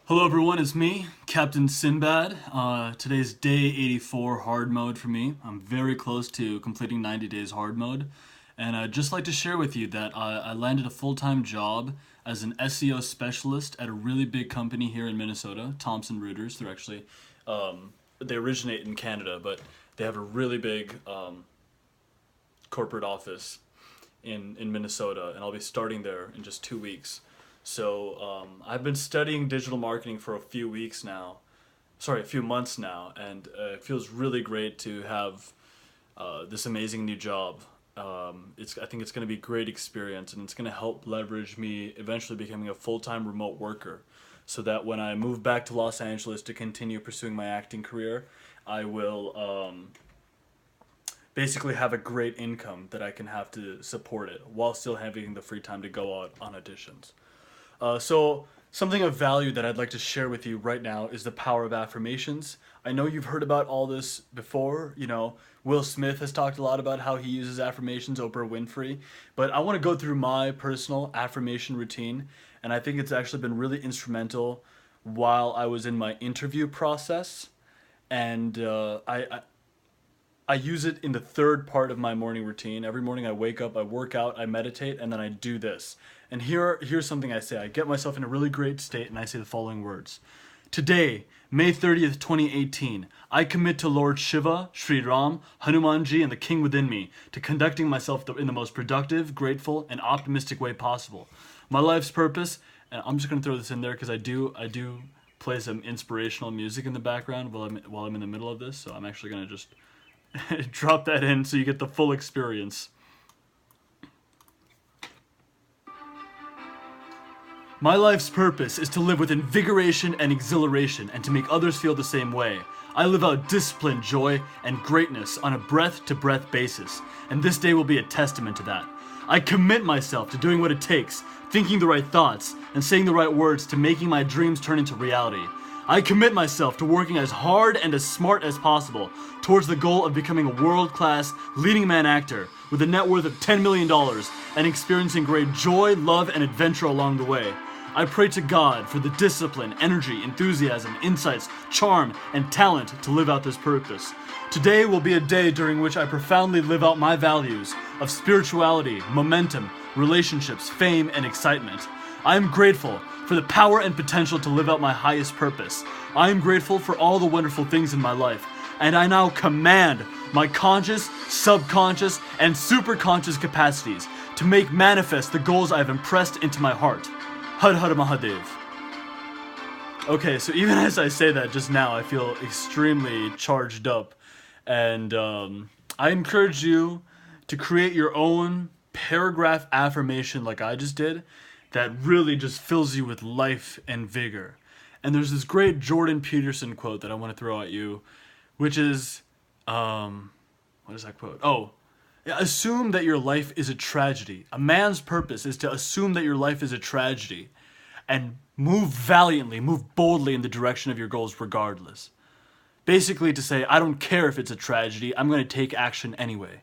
Hello everyone, it's me, Captain Sinbad. Today's day 84 hard mode for me. I'm very close to completing 90 days hard mode. And I'd just like to share with you that I landed a full-time job as an SEO specialist at a really big company here in Minnesota, Thomson Reuters. They're actually, they originate in Canada, but they have a really big corporate office in Minnesota, and I'll be starting there in just 2 weeks. So I've been studying digital marketing for a few months now, and it feels really great to have this amazing new job. I think it's going to be a great experience, and it's going to help leverage me eventually becoming a full-time remote worker, so that when I move back to Los Angeles to continue pursuing my acting career, I will basically have a great income that I can have to support it while still having the free time to go out on auditions. So something of value that I'd like to share with you right now is the power of affirmations. I know you've heard about all this before. Will Smith has talked a lot about how he uses affirmations, Oprah Winfrey, but I want to go through my personal affirmation routine, and I think it's actually been really instrumental while I was in my interview process, and I use it in the third part of my morning routine. Every morning I wake up, I work out, I meditate, and then I do this. And here's something I say. I get myself in a really great state, and I say the following words. Today, May 30th, 2018, I commit to Lord Shiva, Sri Ram, Hanumanji, and the King within me to conducting myself in the most productive, grateful, and optimistic way possible. My life's purpose, and I'm just going to throw this in there because I do play some inspirational music in the background while I'm in the middle of this, so I'm actually going to just drop that in so you get the full experience. My life's purpose is to live with invigoration and exhilaration and to make others feel the same way. I live out discipline, joy, and greatness on a breath-to-breath basis, and this day will be a testament to that. I commit myself to doing what it takes, thinking the right thoughts, and saying the right words to making my dreams turn into reality. I commit myself to working as hard and as smart as possible towards the goal of becoming a world-class leading man actor with a net worth of $10 million and experiencing great joy, love, and adventure along the way. I pray to God for the discipline, energy, enthusiasm, insights, charm, and talent to live out this purpose. Today will be a day during which I profoundly live out my values of spirituality, momentum, relationships, fame, and excitement. I am grateful for the power and potential to live out my highest purpose. I am grateful for all the wonderful things in my life, and I now command my conscious, subconscious, and superconscious capacities to make manifest the goals I have impressed into my heart. Har Har Mahadev. Okay, so even as I say that just now, I feel extremely charged up, and I encourage you to create your own paragraph affirmation like I just did, that really just fills you with life and vigor. And there's this great Jordan Peterson quote that I want to throw at you, which is, what is that quote? Oh, assume that your life is a tragedy. A man's purpose is to assume that your life is a tragedy and move valiantly, move boldly in the direction of your goals regardless. Basically to say, I don't care if it's a tragedy, I'm going to take action anyway.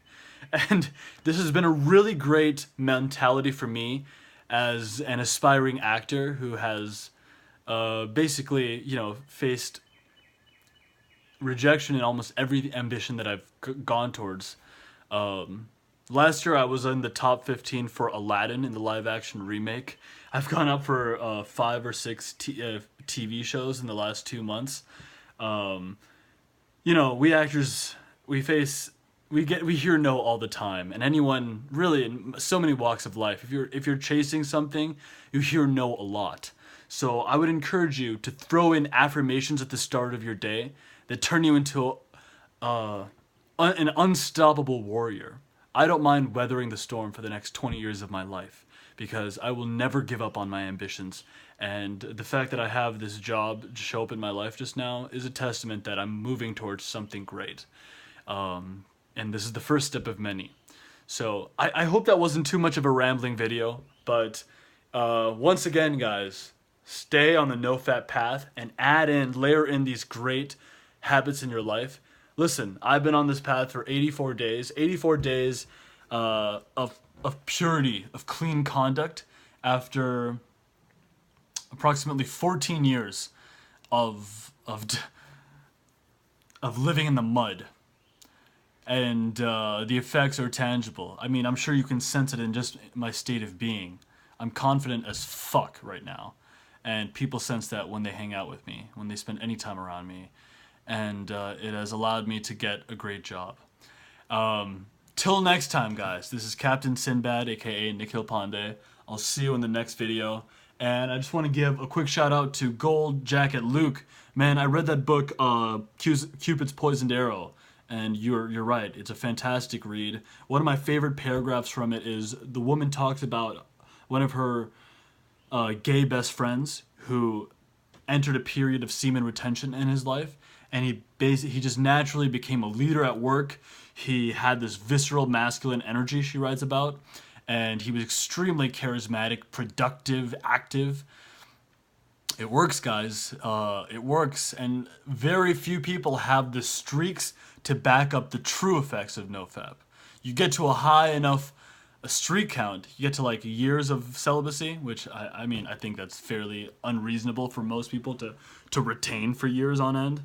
And this has been a really great mentality for me as an aspiring actor who has basically, faced rejection in almost every ambition that I've gone towards. Last year I was in the top 15 for Aladdin in the live-action remake. I've gone up for 5 or 6 TV shows in the last 2 months. We actors, we hear no all the time, and anyone really in so many walks of life, if you're chasing something, you hear no a lot. So I would encourage you to throw in affirmations at the start of your day that turn you into an unstoppable warrior. I don't mind weathering the storm for the next 20 years of my life because I will never give up on my ambitions. And the fact that I have this job show up in my life just now is a testament that I'm moving towards something great. And this is the first step of many. So I hope that wasn't too much of a rambling video, but once again, guys, stay on the NOFAP path and layer in these great habits in your life. Listen, I've been on this path for 84 days, of purity, of clean conduct after approximately 14 years of living in the mud, and the effects are tangible. I mean, I'm sure you can sense it in just my state of being. I'm confident as fuck right now, and people sense that when they hang out with me, when they spend any time around me, and it has allowed me to get a great job. Till next time, guys, this is Captain Sinbad, aka Nikhil Pandey. I'll see you in the next video. And I just want to give a quick shout out to Gold Jacket Luke. Man, I read that book, Cupid's Poisoned Arrow, and you're right. It's a fantastic read. One of my favorite paragraphs from it is the woman talks about one of her gay best friends who entered a period of semen retention in his life, and he just naturally became a leader at work. He had this visceral masculine energy, she writes about, and he was extremely charismatic, productive, active. It works, guys. It works, and very few people have the streaks to back up the true effects of NoFap. You get to a high enough streak count, you get to like years of celibacy, which I mean, I think that's fairly unreasonable for most people to retain for years on end.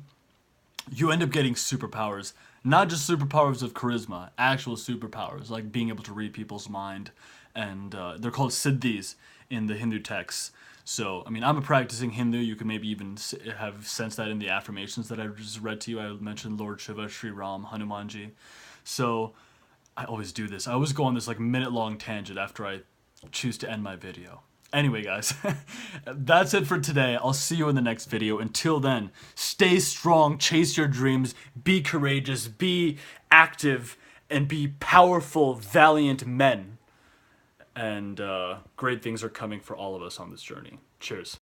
You end up getting superpowers, not just superpowers of charisma, actual superpowers, like being able to read people's mind, and they're called siddhis in the Hindu texts. So, I mean, I'm a practicing Hindu. You can maybe even have sensed that in the affirmations that I just read to you. I mentioned Lord Shiva, Sri Ram, Hanumanji. So, I always do this. I always go on this like minute-long tangent after I choose to end my video. Anyway, guys, that's it for today. I'll see you in the next video. Until then, stay strong, chase your dreams, be courageous, be active, and be powerful, valiant men. And great things are coming for all of us on this journey. Cheers.